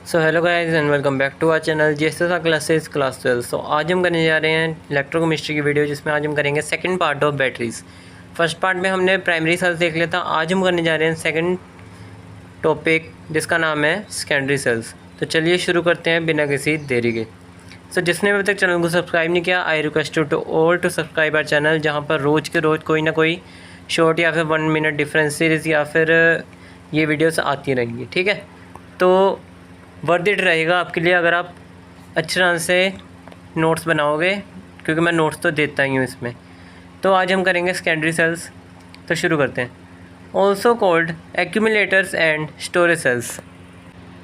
So hello guys and welcome back to our channel GSS classes class 12। So आज हम करने जा रहे हैं इलेक्ट्रोकेमिस्ट्री की वीडियो, जिसमें आज हम करेंगे second part of batteries. First part में हमने प्राइमरी सेल्स देख लिया था। आज हम करने जा रहे हैं सेकंड टॉपिक, जिसका नाम है सेकेंडरी सेल्स। तो चलिए शुरू करते हैं बिना किसी देरी के। सो जिसने अभी तक चैनल को सब्सक्राइब नहीं किया, I request to all to subscribe our channel, जहाँ पर रोज़ के रोज़ कोई ना कोई शॉर्ट या फिर 1 मिनट डिफरेंस सीरीज़ या फिर ये वीडियोस आती रहेंगी। ठीक है, तो वर्थ इट रहेगा आपके लिए अगर आप अच्छे तरह से नोट्स बनाओगे, क्योंकि मैं नोट्स तो देता ही हूँ इसमें। तो आज हम करेंगे सेकेंडरी सेल्स। तो शुरू करते हैं। Also called accumulators and storage cells.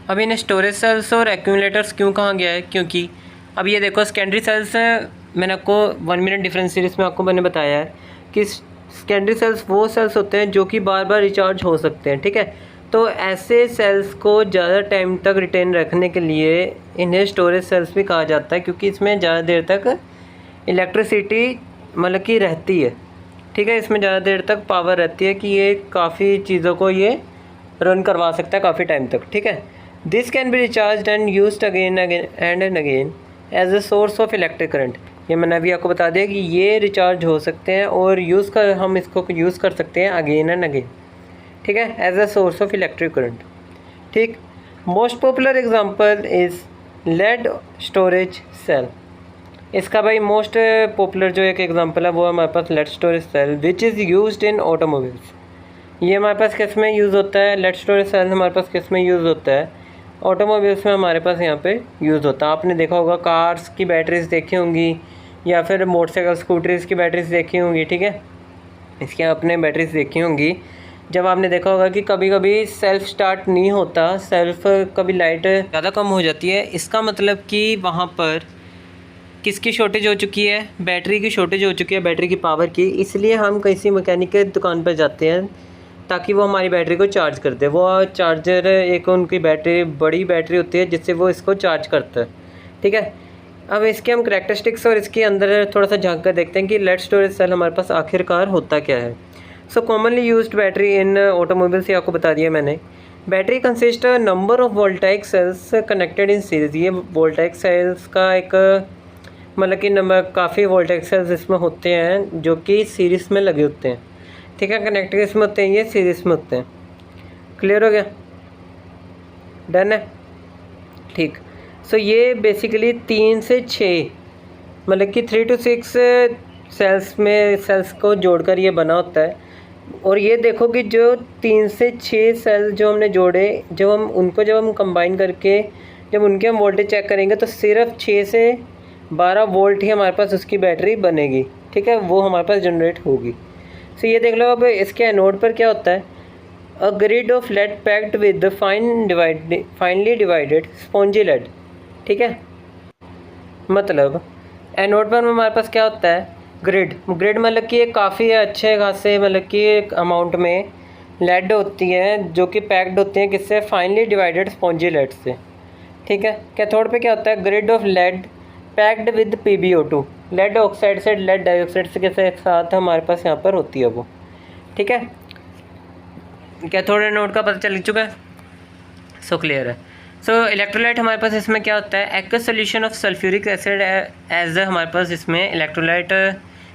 अब इन्हें स्टोरेज सेल्स और एक्यूमुलेटर्स क्यों कहा गया है? क्योंकि अब ये देखो, सेकेंडरी सेल्स मैंने आपको 1 मिनट डिफरेंस सीरीज़ में आपको मैंने बताया है कि सेकेंडरी सेल्स वो सेल्स होते हैं जो कि बार बार रिचार्ज हो सकते हैं। ठीक है, तो ऐसे सेल्स को ज़्यादा टाइम तक रिटेन रखने के लिए इन्हें स्टोरेज सेल्स भी कहा जाता है, क्योंकि इसमें ज़्यादा देर तक इलेक्ट्रिसिटी मतलब कि रहती है। ठीक है, इसमें ज़्यादा देर तक पावर रहती है कि ये काफ़ी चीज़ों को ये रन करवा सकता है काफ़ी टाइम तक। ठीक है, this can be recharge and used again and again as a source of electric current. ये मैंने अभी आपको बता दिया कि ये रिचार्ज हो सकते हैं और हम इसको यूज़ कर सकते हैं अगेन एंड अगेन। ठीक है, as a source of electric current. ठीक, most popular example is lead storage cell. इसका भाई मोस्ट पॉपुलर जो एक एग्जांपल है वो हमारे पास lead storage cell, which is used in automobiles. ये हमारे पास किस में यूज़ होता है? लेड स्टोरेज सेल हमारे पास किस में यूज़ होता है? ऑटोमोबाइल्स में हमारे पास यहाँ पे यूज़ होता है। आपने देखा होगा कार्स की बैटरीज देखी होंगी या फिर मोटरसाइकिल स्कूटरीज की बैटरीज देखी होंगी। ठीक है, इसकी आपने बैटरीज देखी होंगी। जब आपने देखा होगा कि कभी कभी सेल्फ स्टार्ट नहीं होता, कभी लाइट ज़्यादा कम हो जाती है, इसका मतलब कि वहाँ पर किसकी शॉर्टेज हो चुकी है? बैटरी की शॉर्टेज हो चुकी है, बैटरी की पावर की। इसलिए हम किसी मैकेनिक के दुकान पर जाते हैं ताकि वो हमारी बैटरी को चार्ज कर दे। वो चार्जर एक उनकी बैटरी बड़ी बैटरी होती है जिससे वो इसको चार्ज करता है। ठीक है, अब इसके हम करैक्टरिस्टिक्स और इसके अंदर थोड़ा सा झांक कर देखते हैं कि लेड स्टोरेज सेल हमारे पास आखिरकार होता क्या है। So commonly used battery in automobile से आपको बता दिया मैंने। Battery consist number of voltaic cells connected in series. ये वोल्टाइक सेल्स का एक मतलब कि नंबर काफ़ी वोल्टाइक सेल्स इसमें होते हैं जो कि सीरीज़ में लगे होते हैं। ठीक है, कनेक्टेड इसमें होते हैं, ये सीरीज़ में होते हैं। क्लियर हो गया? डन है? ठीक। सो ये बेसिकली 3 से 6 मतलब कि 3 to 6 सेल्स को जोड़कर ये बना होता है। और ये देखो कि जो 3 से 6 सेल जो हमने जोड़े, जब हम कंबाइन करके जब उनके हम वोल्टेज चेक करेंगे तो सिर्फ 6 से 12 वोल्ट ही हमारे पास उसकी बैटरी बनेगी। ठीक है, वो हमारे पास जनरेट होगी। सो ये देख लो, अब इसके एनोड पर क्या होता है? A grid of lead packed with finely divided spongy lead. ठीक है, मतलब एनोड पर हमारे पास क्या होता है? ग्रिड मतलब कि एक काफ़ी अच्छे खासे मतलब कि एक अमाउंट में लेड होती है जो कि पैक्ड होती हैं किससे? फाइनली डिवाइडेड स्पॉन्जी लेड से। ठीक है, कैथोड पे क्या होता है? Grid of lead packed with PbO2। Lead oxide से लेड डाइऑक्साइड से कैसे एक साथ हमारे पास यहाँ पर होती है वो। ठीक है, कैथोड एनोड का पता चल चुका है। सो क्लियर है। सो इलेक्ट्रोलाइट हमारे पास इसमें क्या होता है? Aqueous solution of sulphuric acid as हमारे पास इसमें इलेक्ट्रोलाइट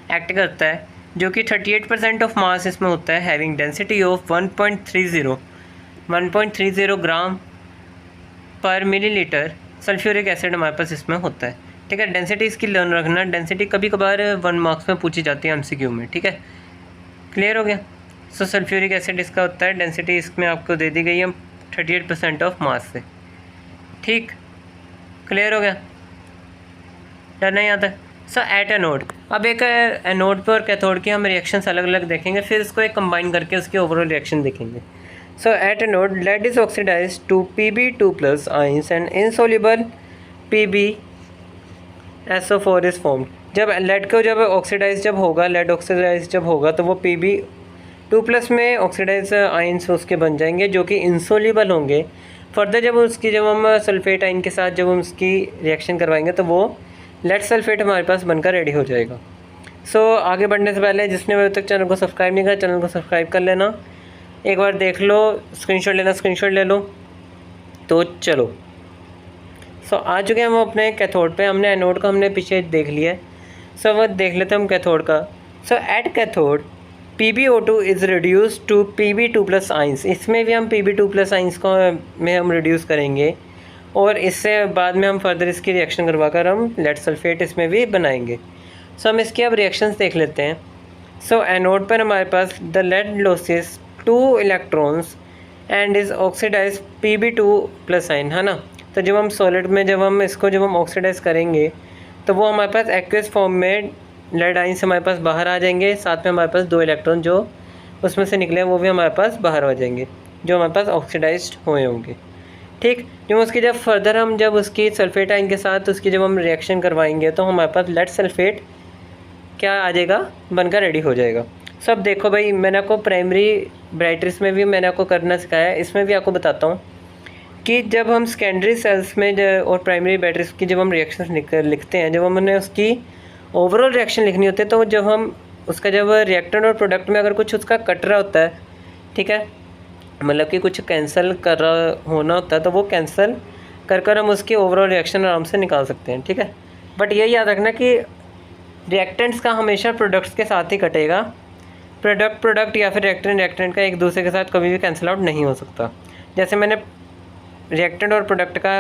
एक्ट करता है, जो कि 38% ऑफ मास इसमें होता है, हैविंग डेंसिटी ऑफ 1.30 ग्राम पर मिलीलीटर सल्फ्यूरिक एसिड हमारे पास इसमें होता है। ठीक है, डेंसिटी इसकी लर्न रखना। डेंसिटी कभी कभार 1 मार्क्स में पूछी जाती है MCQ में। ठीक है, क्लियर हो गया? सो सल्फ्यूरिक एसिड इसका होता है, डेंसिटी इसमें आपको दे दी गई है 38% ऑफ मास से। ठीक, क्लियर हो गया? डन है यहाँ तक? सो एट एनोड, अब एक एनोड पर और कैथोड की हम रिएक्शंस अलग अलग देखेंगे, फिर इसको एक कंबाइन करके उसकी ओवरऑल रिएक्शन देखेंगे। So at anode lead is oxidise to Pb2+ ions and insoluble PbSO4 is formed. जब लेड को जब ऑक्सीडाइज जब होगा तो वो Pb2+ में ऑक्सीडाइज आइंस उसके बन जाएंगे जो कि इंसोल्यूबल होंगे। फर्दर जब हम सल्फेट आइन के साथ जब हम उसकी रिएक्शन करवाएंगे तो वो लेड सल्फेट हमारे पास बनकर रेडी हो जाएगा। सो आगे बढ़ने से पहले जिसने अभी तक चैनल को सब्सक्राइब नहीं किया, चैनल को सब्सक्राइब कर लेना। एक बार देख लो, स्क्रीनशॉट ले लो। तो चलो सो आ चुके हैं हम अपने कैथोड पे। हमने एनोड का हमने पीछे देख लिया है। सो वो देख लेते हैं हम कैथोड का। So at cathode PbO2 is reduce to Pb2+ ions. इसमें भी हम Pb2+ आइंस को में हम रिड्यूस करेंगे और इससे बाद में हम फर्दर इसकी रिएक्शन करवा कर हम लेड सल्फेट इसमें भी बनाएंगे। सो हम इसकी अब रिएक्शंस देख लेते हैं। सो एनोड पर हमारे पास the lead loses 2 electrons and is oxidise Pb2+ ion, है ना। तो जब हम सॉलिड में जब हम ऑक्सीडाइज करेंगे तो वो हमारे पास एक्वियस फॉर्म में लेड आइंस हमारे पास बाहर आ जाएंगे। साथ में हमारे पास 2 इलेक्ट्रॉन जो उसमें से निकले हैं वो भी हमारे पास बाहर आ जाएंगे, जो हमारे पास ऑक्सीडाइज्ड हुए होंगे। ठीक, जो उसकी जब फर्दर हम जब उसकी सल्फेट आयन के साथ उसकी जब हम रिएक्शन करवाएंगे तो हमारे पास लेड सल्फेट क्या आ जाएगा, बनकर रेडी हो जाएगा। सब देखो भाई, मैंने आपको प्राइमरी ब्राइटरिस में भी मैंने आपको करना सिखाया है, इसमें भी आपको बताता हूँ कि जब हम सेकेंडरी सेल्स में और प्राइमरी बैटरीज की जब हम रिएक्शन लिखते हैं, जब हमने उसकी ओवरऑल रिएक्शन लिखनी होती है, तो जब हम उसका जब रिएक्टेंट और प्रोडक्ट में अगर कुछ उसका कट रहा होता है, ठीक है, मतलब कि कुछ कैंसिल कर रहा होना होता है, तो वो कैंसिल कर कर हम उसकी ओवरऑल रिएक्शन आराम से निकाल सकते हैं। ठीक है, बट ये याद रखना कि रिएक्टेंट्स का हमेशा प्रोडक्ट्स के साथ ही कटेगा। प्रोडक्ट या फिर रिएक्टेंट का एक दूसरे के साथ कभी भी कैंसिल आउट नहीं हो सकता। जैसे मैंने रिएक्टेंट और प्रोडक्ट का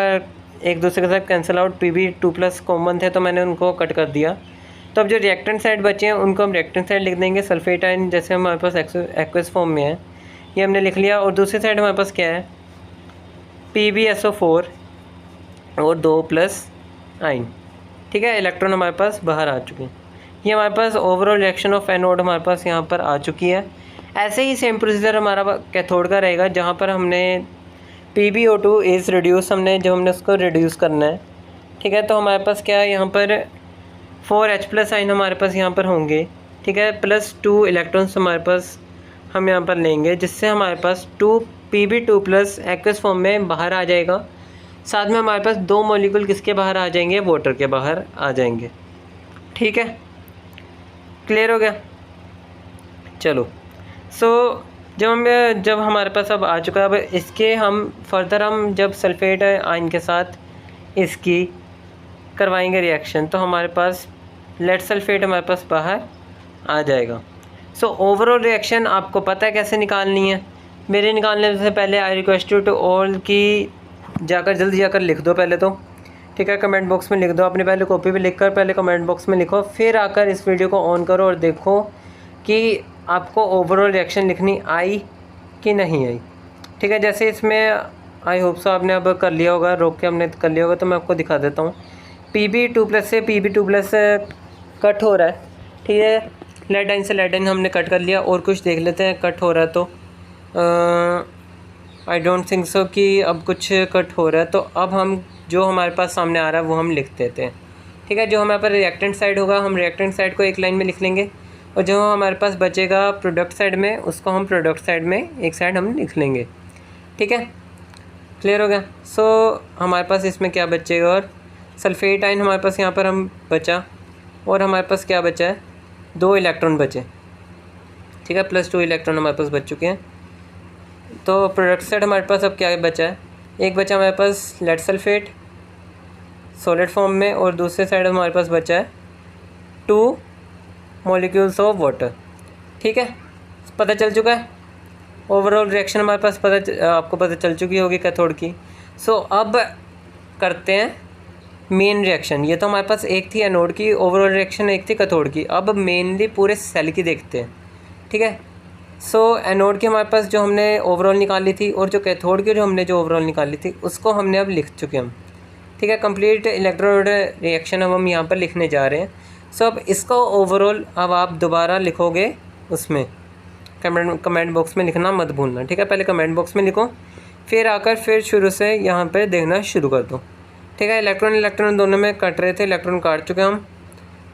एक दूसरे के साथ कैंसिल आउट Pb2+ कॉमन थे तो मैंने उनको कट कर दिया। तो अब जो रिएक्टेंट साइड बचे हैं उनको हम रिएक्टेंट साइड लिख देंगे। सल्फेट आयन जैसे हमारे पास एक्वस फॉर्म में है, ये हमने लिख लिया। और दूसरी साइड हमारे पास क्या है, PbSO4 और 2+ आयन। ठीक है, इलेक्ट्रॉन हमारे पास बाहर आ चुके हैं। ये हमारे पास ओवरऑल रिएक्शन ऑफ एनोड हमारे पास यहाँ पर आ चुकी है। ऐसे ही सेम प्रोसीजर हमारा कैथोड का रहेगा, जहाँ पर हमने PbO2 इज़ रिड्यूस, जब हमने उसको रिड्यूस करना है। ठीक है, तो हमारे पास क्या है, यहाँ पर 4H+ आइन हमारे पास यहाँ पर होंगे। ठीक है, +2 इलेक्ट्रॉन्स हमारे पास हम यहाँ पर लेंगे, जिससे हमारे पास 2 Pb2+ एक्वस फॉर्म में बाहर आ जाएगा। साथ में हमारे पास 2 मॉलिक्यूल किसके बाहर आ जाएंगे, वाटर के बाहर आ जाएंगे। ठीक है, क्लियर हो गया। चलो, सो जब हमारे पास अब आ चुका है, अब इसके हम फर्दर हम जब सल्फेट आयन के साथ इसकी करवाएंगे रिएक्शन, तो हमारे पास लेड सल्फेट हमारे पास बाहर आ जाएगा। सो ओवरऑल रिएक्शन आपको पता है कैसे निकालनी है। मेरे निकालने से पहले I request you to all कि जल्दी जाकर लिख दो पहले तो। ठीक है, कमेंट बॉक्स में लिख दो, अपनी पहले कॉपी पे लिख कर पहले कमेंट बॉक्स में लिखो, फिर आकर इस वीडियो को ऑन करो और देखो कि आपको ओवरऑल रिएक्शन लिखनी आई कि नहीं आई। ठीक है, जैसे इसमें आई होप सो आपने अब कर लिया होगा, रोक के हमने कर लिया होगा, तो मैं आपको दिखा देता हूँ। Pb2+ से Pb2+ कट हो रहा है। ठीक है, लेड आयन से लेड आयन हमने कट कर लिया। और कुछ देख लेते हैं कट हो रहा है तो आई डोंट थिंक सो कि अब कुछ कट हो रहा है। तो अब हम जो हमारे पास सामने आ रहा है वो हम लिख देते हैं। ठीक है, जो हमारे पास रिएक्टेंट साइड होगा हम रिएक्टेंट साइड को एक लाइन में लिख लेंगे, और जो हमारे पास बचेगा प्रोडक्ट साइड में उसको हम प्रोडक्ट साइड में एक साइड हम लिख लेंगे। ठीक है, क्लियर हो गया। सो हमारे पास इसमें क्या बचेगा, और सल्फेट आयन हमारे पास यहाँ पर हम बचा, और हमारे पास क्या बचा है, 2 इलेक्ट्रॉन बचे। ठीक है, +2 इलेक्ट्रॉन हमारे पास बच चुके हैं। तो प्रोडक्ट साइड हमारे पास अब क्या बचा है, एक बचा हमारे पास लेड सल्फेट सॉलिड फॉर्म में, और दूसरे साइड हमारे पास बचा है 2 मॉलिक्यूल्स ऑफ वाटर। ठीक है, पता चल चुका है ओवरऑल रिएक्शन हमारे पास आपको पता चल चुकी होगी कैथोड की। सो अब करते हैं मेन रिएक्शन। ये तो हमारे पास एक थी एनोड की, ओवरऑल रिएक्शन एक थी कैथोड की। अब मेनली पूरे सेल की देखते हैं। ठीक है, सो एनोड की हमारे पास जो हमने ओवरऑल निकाली थी, और जो कैथोड की जो हमने ओवरऑल निकाली थी उसको हमने अब लिख चुके हम। ठीक है, कंप्लीट इलेक्ट्रोड रिएक्शन अब हम यहाँ पर लिखने जा रहे हैं। सो अब इसको ओवरऑल अब आप दोबारा लिखोगे, उसमें कमेंट बॉक्स में लिखना मत भूलना। ठीक है, पहले कमेंट बॉक्स में लिखो, फिर आकर फिर शुरू से यहाँ पर देखना शुरू कर दो। ठीक है, इलेक्ट्रॉन दोनों में कट रहे थे, इलेक्ट्रॉन काट चुके हम।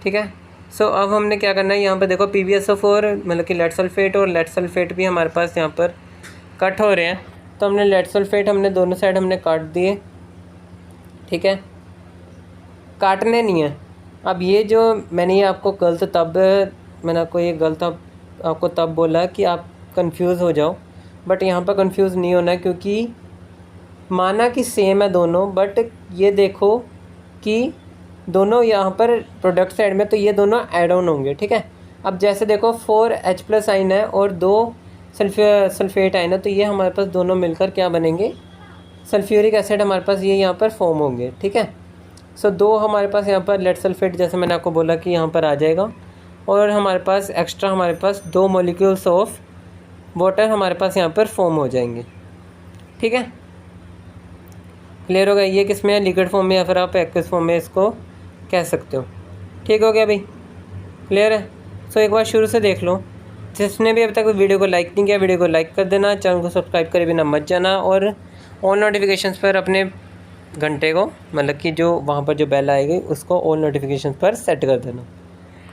ठीक है, सो अब हमने क्या करना है, यहाँ पर देखो PbSO4 मतलब कि लेड सल्फेट और लेड सल्फेट भी हमारे पास यहाँ पर कट हो रहे हैं। तो हमने लेड सल्फेट हमने दोनों साइड हमने काट दिए। ठीक है, काटने नहीं है। अब ये जो मैंने ये आपको गलत आपको तब बोला कि आप कंफ्यूज हो जाओ, बट यहाँ पर कंफ्यूज नहीं होना, क्योंकि माना कि सेम है दोनों, बट ये देखो कि दोनों यहाँ पर प्रोडक्ट साइड में तो ये दोनों ऐड ऑन होंगे, ठीक है। अब जैसे देखो 4H+ आइन है और 2 सल्फेट आइन है, तो ये हमारे पास दोनों मिलकर क्या बनेंगे, सल्फ्यूरिक एसिड हमारे पास ये यहाँ पर फॉर्म होंगे, ठीक है। सो 2 हमारे पास यहाँ पर लेड सल्फेट, जैसे मैंने आपको बोला कि यहाँ पर आ जाएगा, और हमारे पास एक्स्ट्रा हमारे पास 2 मॉलिक्यूल्स ऑफ वाटर हमारे पास यहाँ पर फॉर्म हो जाएंगे, ठीक है। क्लियर हो गया। ये किस में है, लिक्विड फॉर्म में, या फिर आप एक्वस फॉर्म में इसको कह सकते हो। ठीक हो गया भाई, क्लियर है। सो एक बार शुरू से देख लो। जिसने भी अभी तक वीडियो को लाइक नहीं किया, वीडियो को लाइक कर देना, चैनल को सब्सक्राइब करे बिना मत जाना, और ऑल नोटिफिकेशंस पर अपने घंटे को, मतलब कि जो वहाँ पर जो बेल आएगी उसको ऑल नोटिफिकेशंस पर सेट कर देना,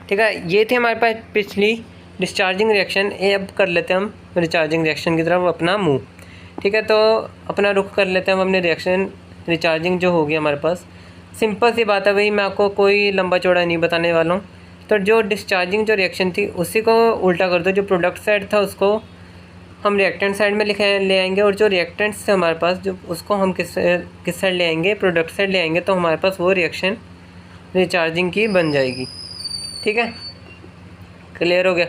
ठीक है। ये थे हमारे पास पिछली डिस्चार्जिंग रिएक्शन। अब कर लेते हैं हम रिचार्जिंग रिएक्शन की तरफ अपना मूव, ठीक है। तो अपना रुख कर लेते हैं हम अपने रिएक्शन रिचार्जिंग जो होगी हमारे पास। सिंपल सी बात है भाई, मैं आपको कोई लंबा चौड़ा नहीं बताने वाला हूँ। तो जो डिस्चार्जिंग जो रिएक्शन थी उसी को उल्टा कर दो, जो प्रोडक्ट साइड था उसको हम रिएक्टेंट साइड में ले आएंगे, और जो रिएक्टेंट्स थे हमारे पास जो उसको हम किस साइड ले आएंगे, प्रोडक्ट साइड ले आएंगे, तो हमारे पास वो रिएक्शन रिचार्जिंग की बन जाएगी, ठीक है। क्लियर हो गया,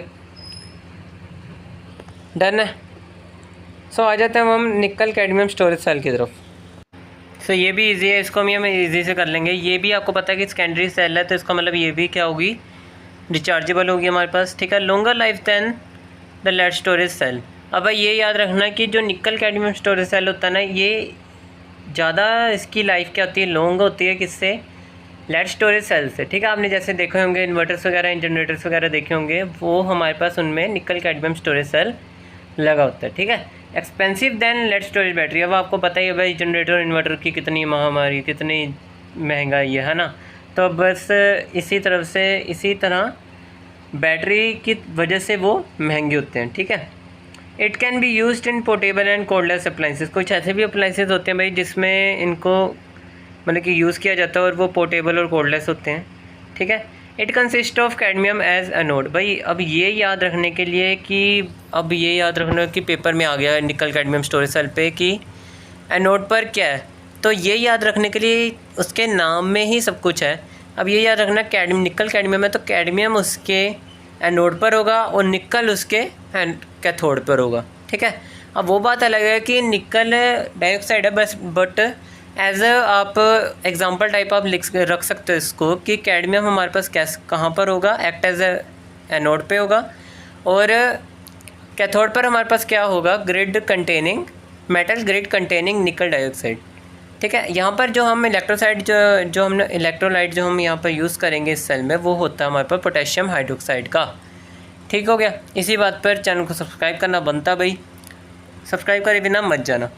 डन है। सो आ जाते हैं हम निकल कैडमियम स्टोरेज सेल की तरफ। सो ये भी इजी है, इसको हम इजी से कर लेंगे। ये भी आपको पता है कि सेकेंडरी सेल है, तो इसका मतलब ये भी क्या होगी, रिचार्जेबल होगी हमारे पास, ठीक है। Longer life than the lead storage cell. अब ये याद रखना कि जो निकल कैडमियम स्टोरेज सेल होता है ना, ये ज़्यादा इसकी लाइफ क्या होती है, लॉन्ग होती है, किससे, लेड स्टोरेज सेल से, ठीक है। आपने जैसे देखे होंगे इन्वर्टर्स वगैरह, जनरेटर्स वगैरह देखे होंगे, वो हमारे पास उनमें निकल कैडमियम स्टोरेज सेल लगा होता है, ठीक है। Expensive than lead storage battery. अब आपको पता ही है भाई जनरेटर और इन्वर्टर की कितनी महामारी, कितनी महंगाई है ना। तो बस इसी तरह बैटरी की वजह से वो महंगे होते हैं, ठीक है। It can be used in portable and cordless appliances. कुछ ऐसे भी अप्लाइंसेस होते हैं भाई जिसमें इनको मतलब कि यूज़ किया जाता है और वो पोर्टेबल और कोर्डलेस होते हैं, ठीक है। It consist of cadmium as anode. भाई अब ये याद रखने के लिए कि कि पेपर में आ गया है निकल कैडमियम स्टोरेज सेल पे कि एनोड पर क्या है, तो ये याद रखने के लिए उसके नाम में ही सब कुछ है। अब ये याद रखना निकल कैडमियम है, तो कैडमियम उसके एनोड पर होगा और निकल उसके कैथोड पर होगा, ठीक है। अब वो बात अलग है कि निकल डाइऑक्साइड है बस, बट एज आप एग्जांपल टाइप आप रख सकते हो इसको कि कैडमियम हमारे पास कहाँ पर होगा, एक्ट एज एनोड पे होगा, और कैथोड पर हमारे पास क्या होगा, मेटल ग्रिड कंटेनिंग निकल डाइऑक्साइड, ठीक है। यहाँ पर जो हम इलेक्ट्रोलाइट जो हम यहाँ पर यूज़ करेंगे इस सेल में, वो होता है हमारे पास पोटेशियम हाइड्रोक्साइड का, ठीक हो गया। इसी बात पर चैनल को सब्सक्राइब करना बनता भाई, सब्सक्राइब करे बिना मत जाना।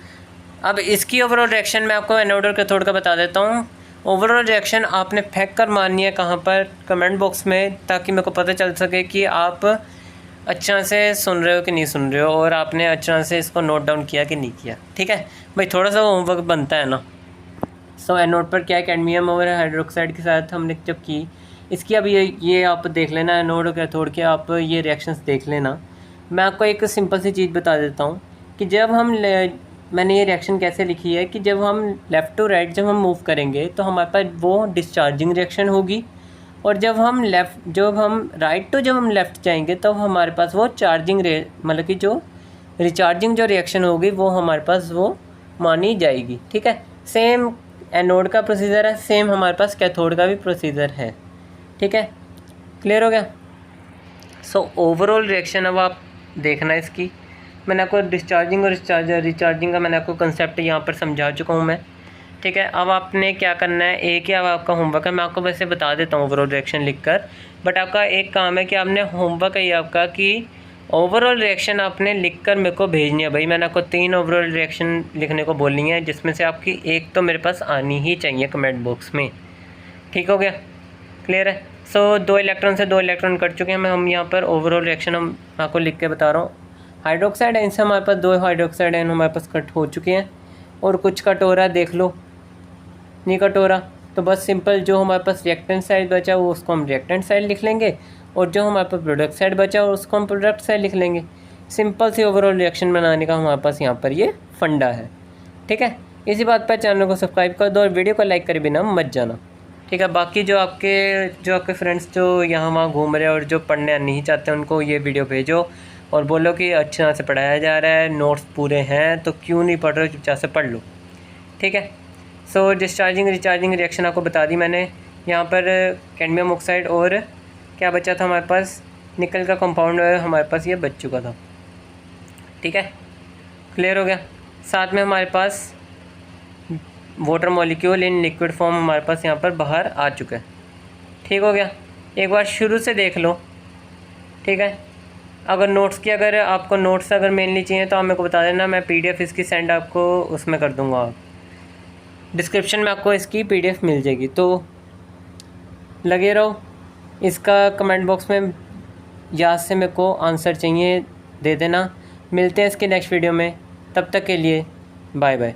अब इसकी ओवरऑल रिएक्शन मैं आपको एनोड और कैथोड का बता देता हूँ। ओवरऑल रिएक्शन आपने फेंक कर मारनी है कहाँ पर, कमेंट बॉक्स में, ताकि मेरे को पता चल सके कि आप अच्छा से सुन रहे हो कि नहीं सुन रहे हो, और आपने अच्छा से इसको नोट डाउन किया कि नहीं किया, ठीक है भाई। थोड़ा सा होमवर्क बनता है ना। सो एनोड पर क्या है, कैडमियम और हाइड्रोक्साइड के साथ हमने जब की इसकी, अब ये आप देख लेना एनोड और कैथोड के, आप ये रिएक्शंस देख लेना। मैं आपको एक सिंपल सी चीज़ बता देता हूँ कि मैंने ये रिएक्शन कैसे लिखी है कि जब हम लेफ़्ट टू राइट जब हम मूव करेंगे तो हमारे पास वो डिस्चार्जिंग रिएक्शन होगी, और जब हम राइट टू लेफ़्ट जाएंगे तो हमारे पास वो मतलब कि जो रिचार्जिंग जो रिएक्शन होगी वो हमारे पास वो मानी जाएगी, ठीक है। सेम एनोड का प्रोसीजर है, सेम हमारे पास कैथोड का भी प्रोसीजर है, ठीक है। क्लियर हो गया। सो ओवरऑल रिएक्शन अब आप देखना इसकी, मैंने आपको डिस्चार्जिंग और रिचार्जिंग का मैंने आपको कंसेप्ट यहाँ पर समझा चुका हूँ मैं, ठीक है। अब आपने क्या करना है, एक ही अब आपका होमवर्क है, मैं आपको वैसे बता देता हूँ ओवरऑल रिएक्शन लिखकर, बट आपका एक काम है कि आपने होमवर्क है आपका कि ओवरऑल रिएक्शन आपने लिखकर मेरे को भेजनी है भाई। मैंने आपको 3 ओवरऑल रिएक्शन लिखने को बोलनी है, जिसमें से आपकी एक तो मेरे पास आनी ही चाहिए कमेंट बॉक्स में, ठीक हो गया, क्लियर है। सो 2 इलेक्ट्रॉन से 2 इलेक्ट्रॉन कट चुके हैं, हम यहाँ पर ओवरऑल रिएक्शन हम आपको लिख के बता रहा हूँ। हाइड्रोक्साइड आयन से हमारे पास 2 हाइड्रोक्साइड आयन हमारे पास कट हो चुके हैं, और कुछ कट हो रहा है, देख लो, नहीं कट हो रहा, तो बस सिंपल जो हमारे पास रिएक्टेंट साइड बचा वो उसको हम रिएक्टेंट साइड लिख लेंगे, और जो हमारे पास प्रोडक्ट साइड बचा उसको हम प्रोडक्ट साइड लिख लेंगे। सिंपल सी ओवरऑल रिएक्शन बनाने का हमारे पास यहाँ पर ये फंडा है, ठीक है। इसी बात पर चैनल को सब्सक्राइब कर दो और वीडियो को लाइक करे बिना मत जाना, ठीक है। बाकी जो आपके फ्रेंड्स जो यहाँ वहाँ घूम रहे हैं और जो पढ़ने नहीं चाहते उनको ये वीडियो भेजो और बोलो कि अच्छी तरह से पढ़ाया जा रहा है, नोट्स पूरे हैं, तो क्यों नहीं पढ़ रहे हो, चुपचाप से पढ़ लो, ठीक है। सो डिस्चार्जिंग रिचार्जिंग रिएक्शन आपको बता दी मैंने। यहाँ पर कैडमियम ऑक्साइड और क्या बचा था हमारे पास, निकल का कंपाउंड हमारे पास ये बच चुका था, ठीक है, क्लियर हो गया। साथ में हमारे पास water molecule in liquid form हमारे पास यहाँ पर बाहर आ चुका है, ठीक हो गया। एक बार शुरू से देख लो, ठीक है। अगर आपको नोट्स अगर मेनली चाहिए तो आप मेरे को बता देना, मैं PDF इसकी सेंड आपको उसमें कर दूँगा, डिस्क्रिप्शन में आपको इसकी PDF मिल जाएगी, तो लगे रहो। इसका कमेंट बॉक्स में याद से मेरे को आंसर चाहिए दे देना। मिलते हैं इसके नेक्स्ट वीडियो में, तब तक के लिए बाय बाय।